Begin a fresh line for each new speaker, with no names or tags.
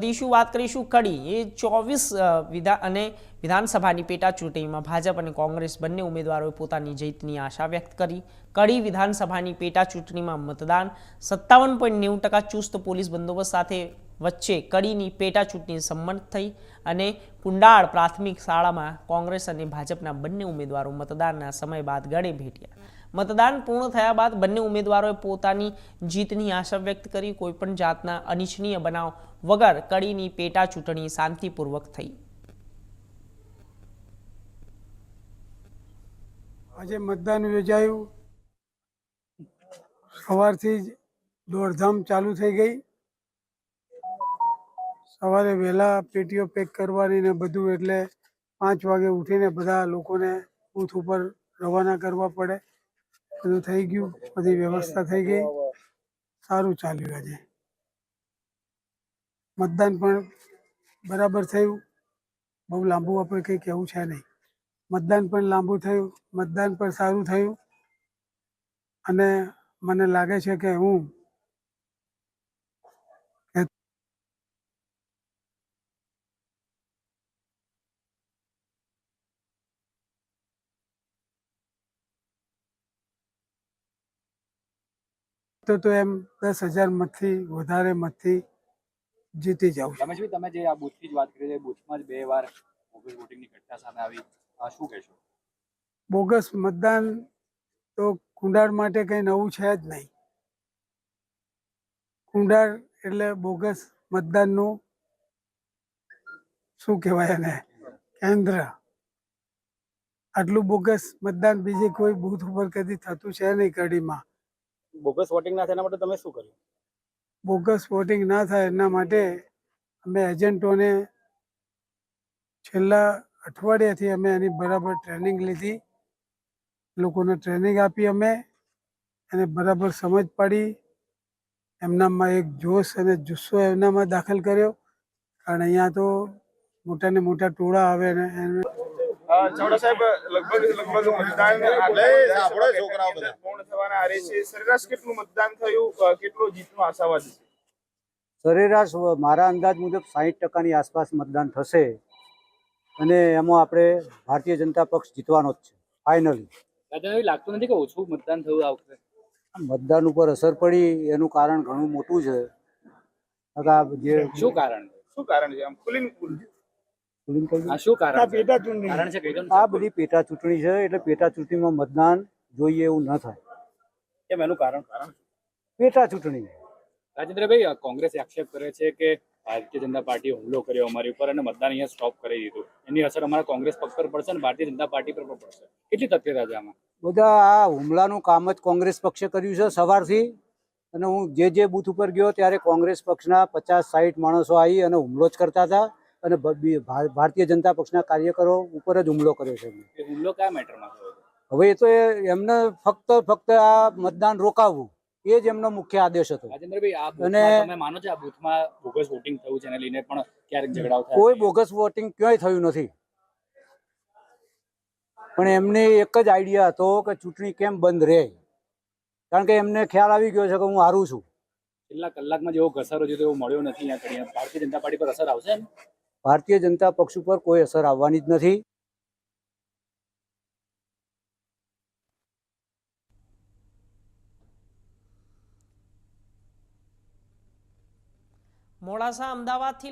કરીશું વાત કરીશું કડી એ 24 વિધાનસભાની પેટા ચૂંટણીમાં ભાજપ અને કોંગ્રેસ બંને ઉમેદવારોએ પોતાની જીતની આશા વ્યક્ત કરી। કડી વિધાનસભાની પેટા ચૂંટણીમાં મતદાન 57.90% ચુસ્ત પોલીસ બંદોબસ્ત સાથે વચ્ચે કડીની પેટા ચૂંટણી સંપન્ન થઈ અને કુંડાળ પ્રાથમિક શાળામાં કોંગ્રેસ અને ભાજપના બંને ઉમેદવારો મતદાનના સમય બાદ ગળે ભેટ્યા। मतदान पूर्ण थया बाद बंने उम्मीदवारों पोतानी जीतनी आशा व्यक्त करी। कोईपण जातना अनिच्छनीय बनाव वगर कड़ीनी पेटा चूंटणी शांतिपूर्वक थई।
आज मतदान योजायु, सवारथी ज दौड़धाम चालू थई गई। सवारे वेला पेटीओ पेक करवानी ने बधुं एटले 5 वागे उठीने बधा लोकोने बूथ पर रवाना करवा पड़े। બધું થઈ ગયું, બધી વ્યવસ્થા થઈ ગઈ, સારું ચાલ્યું। આજે મતદાન પણ બરાબર થયું, બહુ લાંબુ આપણે કંઈ કહેવું છે નહીં। મતદાન પણ લાંબુ થયું, મતદાન પણ સારું થયું અને મને લાગે છે કે હું તો એમ 10,000 મતથી વધારે મતથી જીતી જાઉં છું।
રમેશભાઈ, તમે જે આ બૂથની જ વાત કરી છે, બૂથમાં જ 2 વાર બોગસ વોટિંગની ઘટના સામે આવી, શું કહેશો?
બોગસ મતદાન તો કુંડાળ માટે કંઈ નવું છે જ નહીં। કુંડાળ એટલે બોગસ મતદાનનું શું કહેવાય એને કેન્દ્ર। આટલું બોગસ મતદાન બીજે કોઈ બૂથ ઉપર કદી થતું છે નહીં કડીમાં।
બોગસ વોટિંગ ના થાય એના માટે તમે શું કર્યું?
બોગસ વોટિંગ ના થાય એના માટે અમે એજન્ટોને છેલ્લા અઠવાડિયાથી અમે એની બરાબર ટ્રેનિંગ લીધી, લોકોને ટ્રેનિંગ આપી, અમે એને બરાબર સમજ પાડી, એમનામાં એક જોશ અને જુસ્સો એમનામાં દાખલ કર્યો। કારણ અહીંયા તો મોટા ને મોટા ટોળા આવે ને
ચાવડા સાહેબ, લગભગ મતદાન પૂર્ણ થવાના આરે છે। સરેરાશ કેટલું મતદાન થયું, કેટલો જીતનો આશાવાદ છે?
સરેરાશ મારા અંદાજ મુજબ 60%ની આસપાસ મતદાન થશે અને એમાં આપણે ભારતીય જનતા પક્ષ જીતવાનો જ છે ફાઇનલી।
દાદા, લાગતું નથી કે ઓછું મતદાન થયું આ વખતે?
મતદાન ઉપર અસર પડી એનું કારણ ઘણું મોટું છે।
શું કારણ
છે? આમ ખુલીને
શું કારણ છે?
આ બધી પેટા ચૂંટણી છે એટલે પેટા ચૂંટણીમાં મતદાન જોઈએ એવું ન થાય।
કેમ, એનું કારણ?
પેટા ચૂંટણી
રાજેન્દ્રભાઈ, કોંગ્રેસ આક્ષેપ કરે છે કે ભારતીય જનતા પાર્ટીએ હુમલો કર્યો અમારી ઉપર અને મતદાન અહીંયા સ્ટોપ કરી દીધું, એની અસર અમારા કોંગ્રેસ પક્ષ પર પડશે અને ભારતીય જનતા પાર્ટી પર પણ પડશે। કેટલી તથ્યતા છે આમાં?
બધા આ હુમલાનું કામ જ કોંગ્રેસ પક્ષે કર્યું છે સવારથી। અને હું જે બૂથ ઉપર ગયો ત્યારે કોંગ્રેસ પક્ષના 50-60 માણસો આવી અને હુમલો જ કરતા હતા અને ભારતીય જનતા પક્ષના કાર્યકરો ઉપર જ હુમલો કર્યો છે।
એ હુમલો કયા મેટરમાં થયો?
હવે એ તો એમને ફક્ત આ મતદાન રોકાવવું એ જ એમનો મુખ્ય આદેશ હતો।
રાજેન્દ્રભાઈ, આ બૂથમાં તમે માનો છો આ બૂથમાં બોગસ વોટિંગ થયું છે એને લઈને પણ ક્યારેક ઝઘડાઓ થયા?
કોઈ બોગસ વોટિંગ ક્યાંય થયું નથી, પણ એમને એક જ આઈડિયા હતો કે ચૂંટણી કેમ બંધ રહે, કારણ કે એમને ખ્યાલ આવી ગયો છે કે હું હારું છું।
છેલ્લા કલાકમાં જેવો ઘસારો છે તેવો મળ્યો નથી અહીંયા કડીએ। ભારતીય જનતા પાર્ટી પર અસર આવશે?
ભારતીય જનતા પક્ષ ઉપર કોઈ અસર આવવાની જ નથી।
મોડાસા અમદાવાદથી